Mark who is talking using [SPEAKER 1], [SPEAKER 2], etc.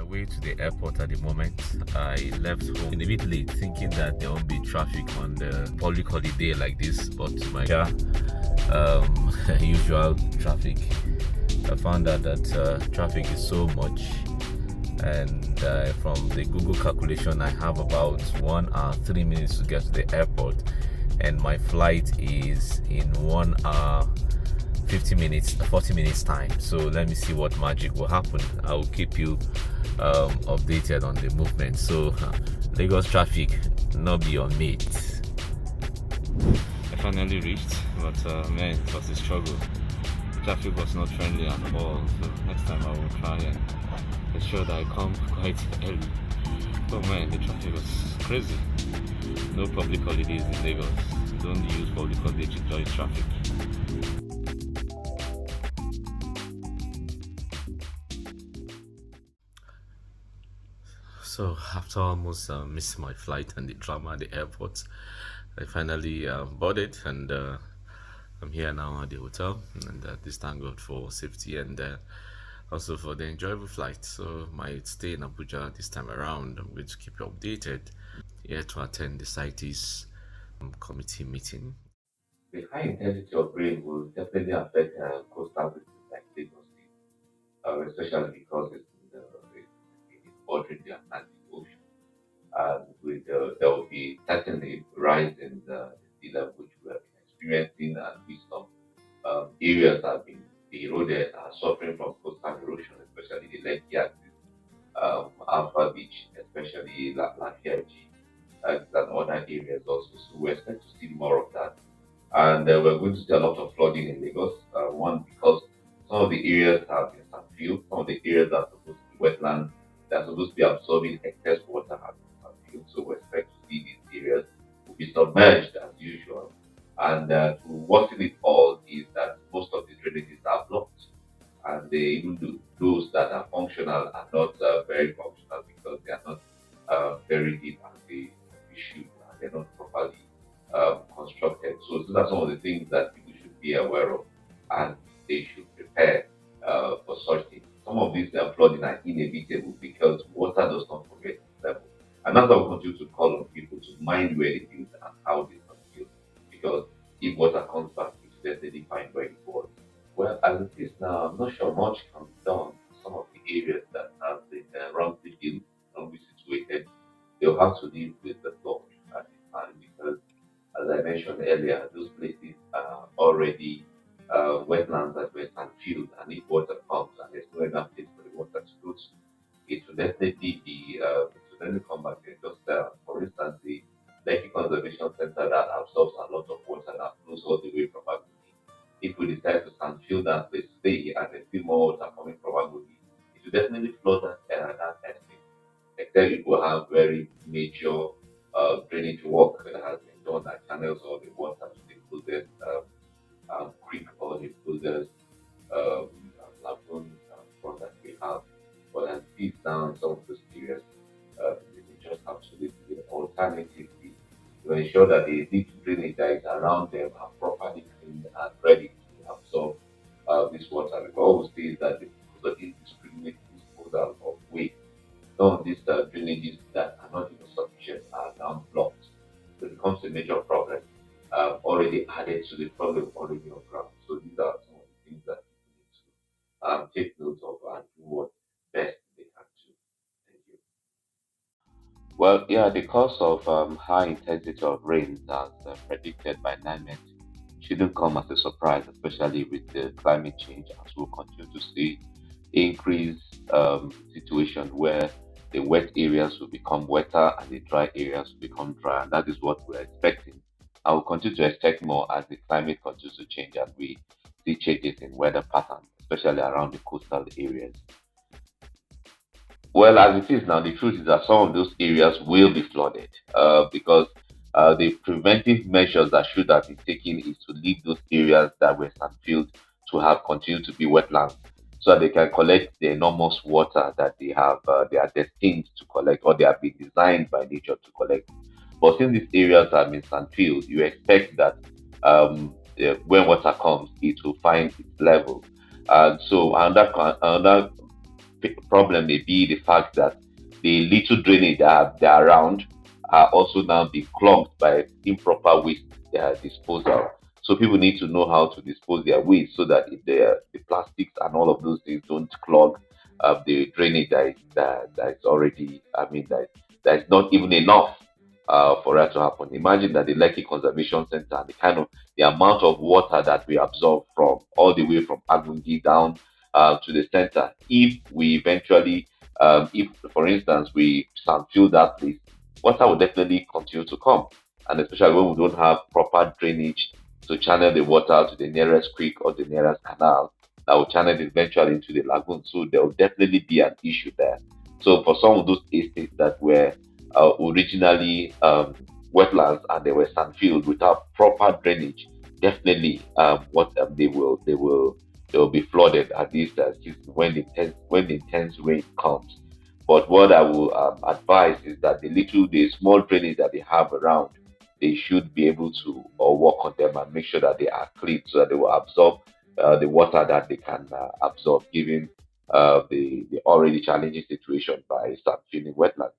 [SPEAKER 1] way to the airport at the moment. I left home a bit late, thinking that there won't be traffic on the public holiday like this, but my usual traffic. I found out that traffic is so much, and from the Google calculation, I have about 1 hour 3 minutes to get to the airport, and my flight is in 1 hour 50 minutes 40 minutes time. So let me see what magic will happen. I will keep you updated on the movement. So Lagos traffic not be on mate. I finally reached, but man, it was a struggle. The traffic was not friendly at all, so next time I will try and ensure that I come quite early. But man, the traffic was crazy. No public holidays in Lagos. Don't use public holidays to enjoy traffic. So after almost missing my flight and the drama at the airport, I finally boarded, and I'm here now at the hotel. And this thank God for safety, and also for the enjoyable flight. So my stay in Abuja this time around, I'm going to keep you updated. Here to attend the CITES committee meeting. The high intensity of rain will definitely affect coastal regions like Lagos State, especially because it's bordering the Atlantic Ocean. There will be certainly rise in the sea level, which we have been experiencing, and with some areas that have been eroded are suffering from coastal erosion, especially the Lekki axis, Alpha Beach, especially Lafayette, and other areas also. So we expect to see more of that. And we're going to see a lot of flooding in Lagos. One, because some of the areas have been subfield, some of the areas are supposed to be wetlands, they're supposed to be absorbing excess water have been subfield. So we expect to see these areas will be submerged as usual. And to worsen it all is that most of the drainages are blocked, and even those that are functional are not very functional because they are not very deep as they should, and they're not properly constructed. So those are some of the things that people should be aware of, and they should prepare for such things. Some of these flooding are inevitable because water does not forget its level. And that's why we continue to call on people to mind where they build and how they build. Because if water comes back, it's definitely find where it was. Well, as it is now, I'm not sure much can be done. Some of the areas that have been wrongly built, wrongly situated, they'll have to live with the flood at the time because, as I mentioned earlier, those places are already wetlands that were sandfield, and if water comes and there's no enough place for the water to go to, it will definitely be, it will definitely come back there. Just for instance, the Lekki Conservation Center that absorbs a lot of water that flows all the way from Abuja. If we decide to sandfield that place today and there's still more water coming from Abuja, it will definitely flood that estate. Except it will have very major drainage work that has been done that channels all the water to the closest creek or the closest lagoon front that we have. But as deep down some of those areas, we just have to live with alternatively to ensure that the deep drainage that is around them are properly cleaned and ready to absorb this water. Because always say that because of indiscriminate disposal of waste, some of these drainages that are not even sufficient are now blocked. So it becomes a major problem already added to the problem already on ground. So these are some of the things that people need to take note of and do what best they can do. Thank you. Well, yeah, the cause of high intensity of rain as predicted by NIMET shouldn't come as a surprise, especially with the climate change, as we'll continue to see increased situation where the wet areas will become wetter and the dry areas will become dry. And that is what we're expecting. I will continue to expect more as the climate continues to change and we see changes in weather patterns, especially around the coastal areas. Well, as it is now, the truth is that some of those areas will be flooded because the preventive measures that should have been taken is to leave those areas that were sandfield to have continued to be wetlands so that they can collect the enormous water that they are destined to collect or they have been designed by nature to collect. But since these areas have been sandfield, you expect that when water comes, it will find its level. And so another
[SPEAKER 2] problem may be the fact that the little drainage that are around are also now being clogged by improper waste disposal. So people need to know how to dispose their waste so that if the plastics and all of those things don't clog the drainage that is already, I mean, that is not even enough for that to happen. Imagine that the Lekki Conservation Center, the kind of the amount of water that we absorb from all the way from Agungi down to the center. If we eventually, if for instance we fill that place, water will definitely continue to come, and especially when we don't have proper drainage to channel the water to the nearest creek or the nearest canal that will channel it eventually into the lagoon. So there will definitely be an issue there. So for some of those estates that were originally wetlands and they were sandfields without proper drainage, definitely what they will be flooded at this when the intense rain comes. But what I will advise is that the small drainage that they have around, they should be able to work on them and make sure that they are clean so that they will absorb the water that they can absorb, given the already challenging situation by sand filling wetlands.